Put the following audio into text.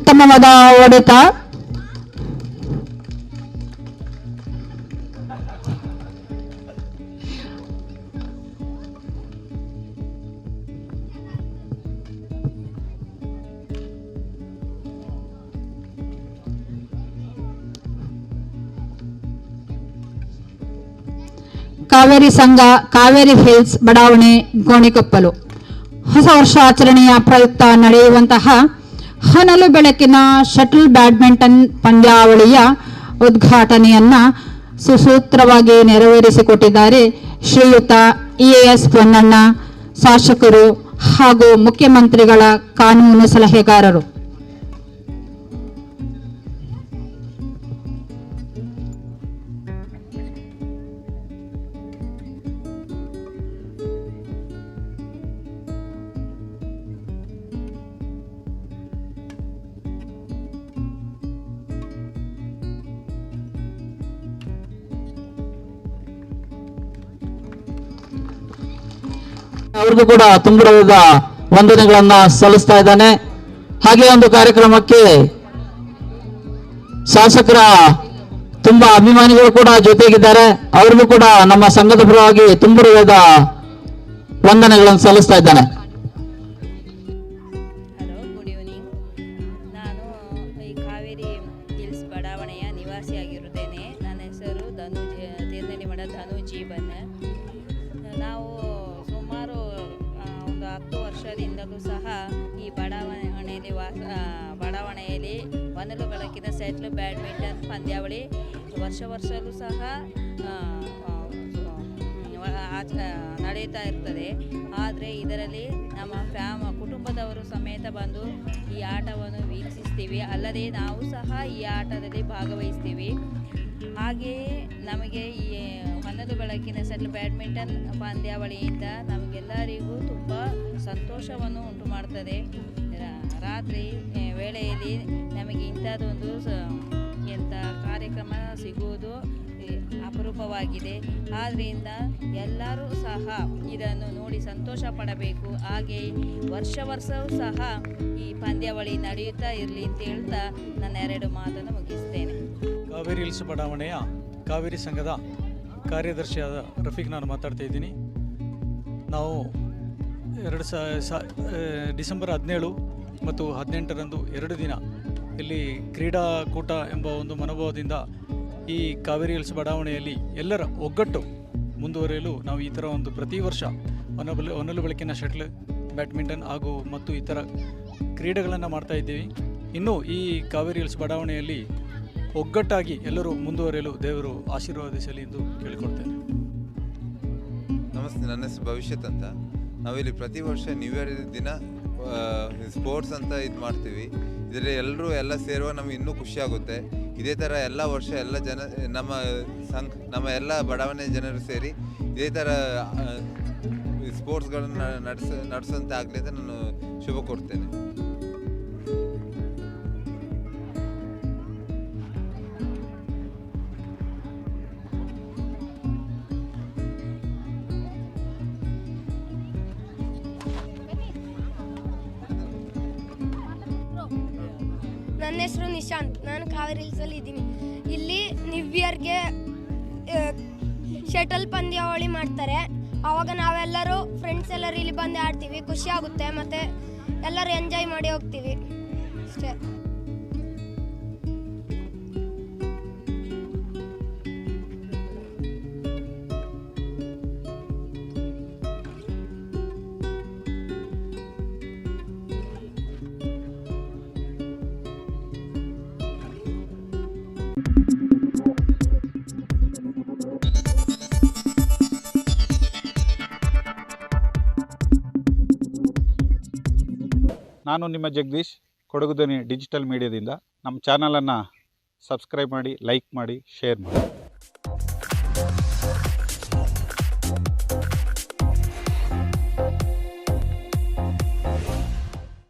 ಉತ್ತಮವಾದ ಹೊಡೆತ. ಕಾವೇರಿ ಸಂಘ, ಕಾವೇರಿ ಹಿಲ್ಸ್ ಬಡಾವಣೆ, ಗೋಣಿಕೊಪ್ಪಲು. ಹೊಸ ವರ್ಷಾಚರಣೆಯ ಪ್ರಯುಕ್ತ ನಡೆಯುವಂತಹ ಹೊನಲು ಬೆಳಕಿನ ಶಟಲ್ ಬ್ಯಾಡ್ಮಿಂಟನ್ ಪಂದ್ಯಾವಳಿಯ ಉದ್ಘಾಟನೆಯನ್ನ ಸುಸೂತ್ರವಾಗಿ ನೆರವೇರಿಸಿಕೊಟ್ಟಿದ್ದಾರೆ ಶ್ರೀಯುತ EAS ಪೊನ್ನಣ್ಣ, ಶಾಸಕರು ಹಾಗೂ ಮುಖ್ಯಮಂತ್ರಿಗಳ ಕಾನೂನು ಸಲಹೆಗಾರರು. ಅವ್ರಿಗೂ ಕೂಡ ತುಂಬುರದ ವಂದನೆಗಳನ್ನ ಸಲ್ಲಿಸ್ತಾ ಇದ್ದಾನೆ. ಹಾಗೆ ಒಂದು ಕಾರ್ಯಕ್ರಮಕ್ಕೆ ಶಾಸಕರ ತುಂಬಾ ಅಭಿಮಾನಿಗಳು ಕೂಡ ಜೊತೆಗಿದ್ದಾರೆ. ಅವ್ರಿಗೂ ಕೂಡ ನಮ್ಮ ಸಂಘದ ಪರವಾಗಿ ತುಂಬುರದ ವಂದನೆಗಳನ್ನು ಸಲ್ಲಿಸ್ತಾ ಇದ್ದಾನೆ. Hello, good evening. ನಾನು ಈ ಕಾವೇರಿ ಹಿಲ್ಸ್ ಬಡಾವಣೆಯ ನಿವಾಸಿಯಾಗಿರುತ್ತೇನೆ. ನನ್ನ ಹೆಸರು ತೀರ್ನಳ್ಳಿಮಠ ಧನು ಜೀವನ್. ನಾವು ಸುಮಾರು ಒಂದು 10 ವರ್ಷದಿಂದಲೂ ಸಹ ಈ ಬಡಾವಣೆಯಲ್ಲಿ ಹೊನಲು ಬೆಳಕಿನ ಶಟಲ್ ಬ್ಯಾಡ್ಮಿಂಟನ್ ಪಂದ್ಯಾವಳಿ ವರ್ಷವೂ ಸಹ ನಡೆಯುತ್ತಾ ಇರ್ತದೆ. ಆದರೆ ಇದರಲ್ಲಿ ನಮ್ಮ ಕುಟುಂಬದವರು ಸಮೇತ ಬಂದು ಈ ಆಟವನ್ನು ವೀಕ್ಷಿಸ್ತೀವಿ. ಅಲ್ಲದೆ ನಾವು ಸಹ ಈ ಆಟದಲ್ಲಿ ಭಾಗವಹಿಸ್ತೀವಿ. ಹಾಗೆಯೇ ನಮಗೆ ಈ ಹೊನಲು ಬೆಳಕಿನ ಶಟಲ್ ಬ್ಯಾಡ್ಮಿಂಟನ್ ಪಂದ್ಯಾವಳಿಯಿಂದ ನಮಗೆಲ್ಲರಿಗೂ ತುಂಬ ಸಂತೋಷವನ್ನು ಉಂಟು ಮಾಡ್ತದೆ. ರಾತ್ರಿ ವೇಳೆಯಲ್ಲಿ ನಮಗೆ ಇಂಥದ್ದೊಂದು ಕಾರ್ಯಕ್ರಮ ಸಿಗುವುದು ಅಪರೂಪವಾಗಿದೆ. ಆದ್ದರಿಂದ ಎಲ್ಲರೂ ಸಹ ಇದನ್ನು ನೋಡಿ ಸಂತೋಷ ಪಡಬೇಕು. ಹಾಗೆ ವರ್ಷವೂ ಸಹ ಈ ಪಂದ್ಯಾವಳಿ ನಡೆಯುತ್ತಾ ಇರಲಿ ಅಂತ ಹೇಳ್ತಾ ನನ್ನ 2 ಮಾತನ್ನು ಮುಗಿಸ್ತೇನೆ. ಕಾವೇರಿ ಹಿಲ್ಸ್ ಬಡಾವಣೆಯ ಕಾವೇರಿ ಸಂಘದ ಕಾರ್ಯದರ್ಶಿಯಾದ ರಫೀಕ್ ನಾನು ಮಾತಾಡ್ತಾ ಇದ್ದೀನಿ. ನಾವು ಡಿಸೆಂಬರ್ 17 ಮತ್ತು 18ರಂದು 2 ದಿನ ಇಲ್ಲಿ ಕ್ರೀಡಾಕೂಟ ಎಂಬ ಒಂದು ಮನೋಭಾವದಿಂದ ಈ ಕಾವೇರಿ ಹಿಲ್ಸ್ ಬಡಾವಣೆಯಲ್ಲಿ ಎಲ್ಲರ ಒಗ್ಗಟ್ಟು ಮುಂದುವರಿಯಲು ನಾವು ಈ ಥರ ಒಂದು ಪ್ರತಿ ವರ್ಷ ಹೊನಲು ಬೆಳಕಿನ ಶಟಲ್ ಬ್ಯಾಡ್ಮಿಂಟನ್ ಹಾಗೂ ಮತ್ತು ಇತರ ಕ್ರೀಡೆಗಳನ್ನು ಮಾಡ್ತಾ ಇದ್ದೀವಿ. ಇನ್ನು ಈ ಕಾವೇರಿ ಹಿಲ್ಸ್ ಬಡಾವಣೆಯಲ್ಲಿ ಒಗ್ಗಟ್ಟಾಗಿ ಎಲ್ಲರೂ ಮುಂದುವರಿಯಲು ದೇವರು ಆಶೀರ್ವಾದಿಸಲಿ ಎಂದು ಕೇಳಿಕೊಳ್ತೇನೆ. ನಮಸ್ತೆ, ನನ್ನ ಹೆಸರು ಭವಿಷ್ಯತ್ ಅಂತ. ನಾವಿಲ್ಲಿ ಪ್ರತಿ ವರ್ಷ ನ್ಯೂ ಇಯರ್ ದಿನ ಸ್ಪೋರ್ಟ್ಸ್ ಅಂತ ಇದು ಮಾಡ್ತೀವಿ. ಇದರಲ್ಲಿ ಎಲ್ಲ ಸೇರುವ ನಮಗೆ ಇನ್ನೂ ಖುಷಿಯಾಗುತ್ತೆ. ಇದೇ ಥರ ಎಲ್ಲ ವರ್ಷ ಎಲ್ಲ ಜನ ನಮ್ಮ ಎಲ್ಲ ಬಡಾವಣೆ ಜನರು ಸೇರಿ ಇದೇ ಥರ ಸ್ಪೋರ್ಟ್ಸ್ಗಳನ್ನು ನಡೆಸಂತೆ ಆಗಲಿ ಅಂತ ನಾನು ಶುಭ ಕೋರ್ತೇನೆ. ನನ್ನ ಹೆಸರು ನಿಶಾಂತ್. ನಾನು ಕಾವೇರಿ ಹಿಲ್ಸಲ್ಲಿ ಇದ್ದೀನಿ. ಇಲ್ಲಿ ನ್ಯೂ ಇಯರ್ಗೆ ಶಟಲ್ ಪಂದ್ಯಾವಳಿ ಮಾಡ್ತಾರೆ. ಆವಾಗ ನಾವೆಲ್ಲರೂ ಫ್ರೆಂಡ್ಸ್ ಎಲ್ಲರೂ ಇಲ್ಲಿ ಬಂದು ಆಡ್ತೀವಿ. ಖುಷಿ ಆಗುತ್ತೆ ಮತ್ತು ಎಲ್ಲರೂ ಎಂಜಾಯ್ ಮಾಡಿ ಹೋಗ್ತೀವಿ ಅಷ್ಟೇ. ನಾನು ನಿಮ್ಮ ಜಗದೀಶ್, ಕೊಡಗು ಧ್ವನಿ ಡಿಜಿಟಲ್ ಮೀಡಿಯಾದಿಂದ. ನಮ್ಮ ಚಾನಲನ್ನು ಸಬ್ಸ್ಕ್ರೈಬ್ ಮಾಡಿ, ಲೈಕ್ ಮಾಡಿ, ಶೇರ್ ಮಾಡಿ.